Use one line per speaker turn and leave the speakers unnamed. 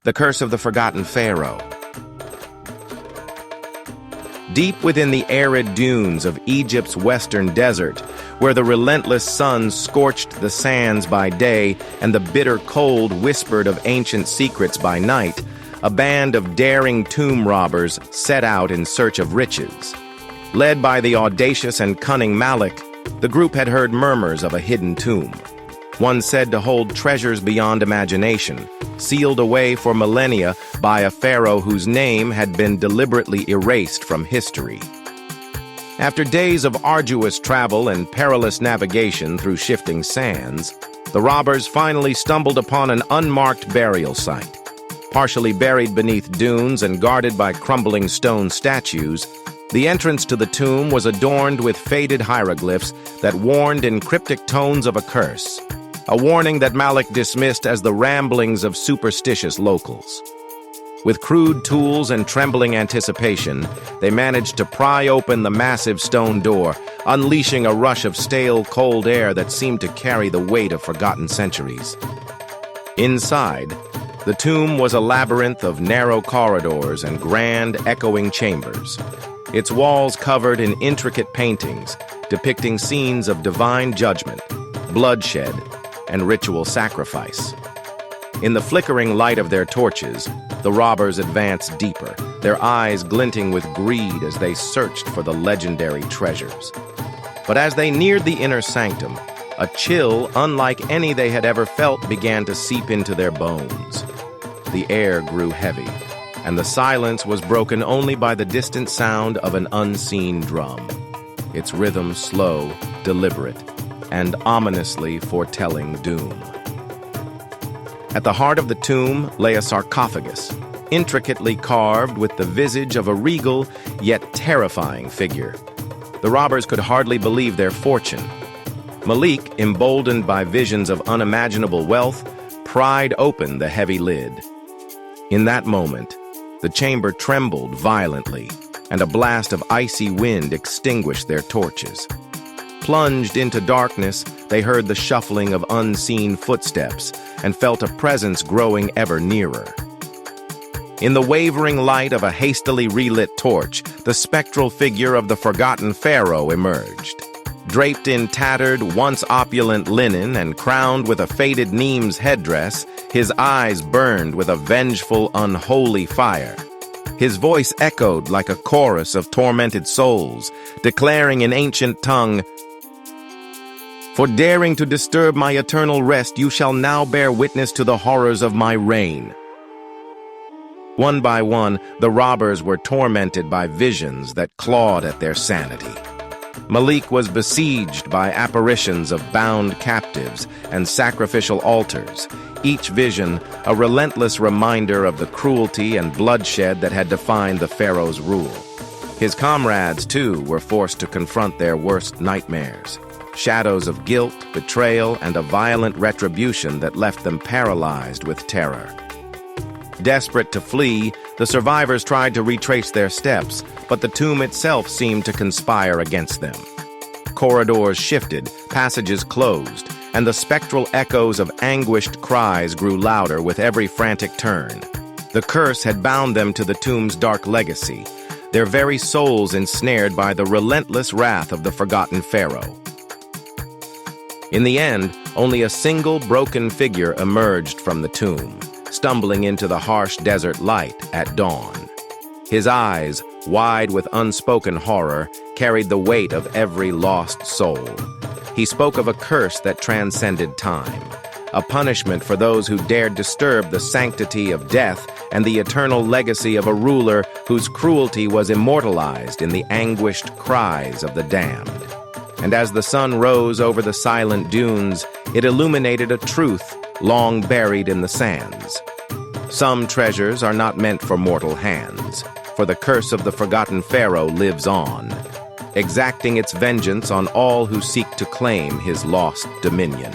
The Curse of the Forgotten Pharaoh. Deep within the arid dunes of Egypt's western desert, where the relentless sun scorched the sands by day and the bitter cold whispered of ancient secrets by night, a band of daring tomb robbers set out in search of riches. Led by the audacious and cunning Malik, the group had heard murmurs of a hidden tomb, one said to hold treasures beyond imagination, sealed away for millennia by a pharaoh whose name had been deliberately erased from history. After days of arduous travel and perilous navigation through shifting sands, the robbers finally stumbled upon an unmarked burial site. Partially buried beneath dunes and guarded by crumbling stone statues, the entrance to the tomb was adorned with faded hieroglyphs that warned in cryptic tones of a curse, a warning that Malik dismissed as the ramblings of superstitious locals. With crude tools and trembling anticipation, they managed to pry open the massive stone door, unleashing a rush of stale, cold air that seemed to carry the weight of forgotten centuries. Inside, the tomb was a labyrinth of narrow corridors and grand, echoing chambers, its walls covered in intricate paintings depicting scenes of divine judgment, bloodshed, and ritual sacrifice. In the flickering light of their torches, the robbers advanced deeper, their eyes glinting with greed as they searched for the legendary treasures. But as they neared the inner sanctum, a chill unlike any they had ever felt began to seep into their bones. The air grew heavy, and the silence was broken only by the distant sound of an unseen drum, its rhythm slow, deliberate, and ominously foretelling doom. At the heart of the tomb lay a sarcophagus, intricately carved with the visage of a regal yet terrifying figure. The robbers could hardly believe their fortune. Malik, emboldened by visions of unimaginable wealth, pried open the heavy lid. In that moment, the chamber trembled violently, and a blast of icy wind extinguished their torches. Plunged into darkness, they heard the shuffling of unseen footsteps and felt a presence growing ever nearer. In the wavering light of a hastily relit torch, the spectral figure of the forgotten pharaoh emerged. Draped in tattered, once opulent linen and crowned with a faded Neem's headdress, his eyes burned with a vengeful, unholy fire. His voice echoed like a chorus of tormented souls, declaring in ancient tongue, "For daring to disturb my eternal rest, you shall now bear witness to the horrors of my reign." One by one, the robbers were tormented by visions that clawed at their sanity. Malik was besieged by apparitions of bound captives and sacrificial altars, each vision a relentless reminder of the cruelty and bloodshed that had defined the pharaoh's rule. His comrades, too, were forced to confront their worst nightmares, shadows of guilt, betrayal, and a violent retribution that left them paralyzed with terror. Desperate to flee, the survivors tried to retrace their steps, but the tomb itself seemed to conspire against them. Corridors shifted, passages closed, and the spectral echoes of anguished cries grew louder with every frantic turn. The curse had bound them to the tomb's dark legacy, their very souls ensnared by the relentless wrath of the forgotten pharaoh. In the end, only a single broken figure emerged from the tomb, stumbling into the harsh desert light at dawn. His eyes, wide with unspoken horror, carried the weight of every lost soul. He spoke of a curse that transcended time, a punishment for those who dared disturb the sanctity of death and the eternal legacy of a ruler whose cruelty was immortalized in the anguished cries of the damned. And as the sun rose over the silent dunes, it illuminated a truth long buried in the sands. Some treasures are not meant for mortal hands, for the curse of the forgotten pharaoh lives on, exacting its vengeance on all who seek to claim his lost dominion.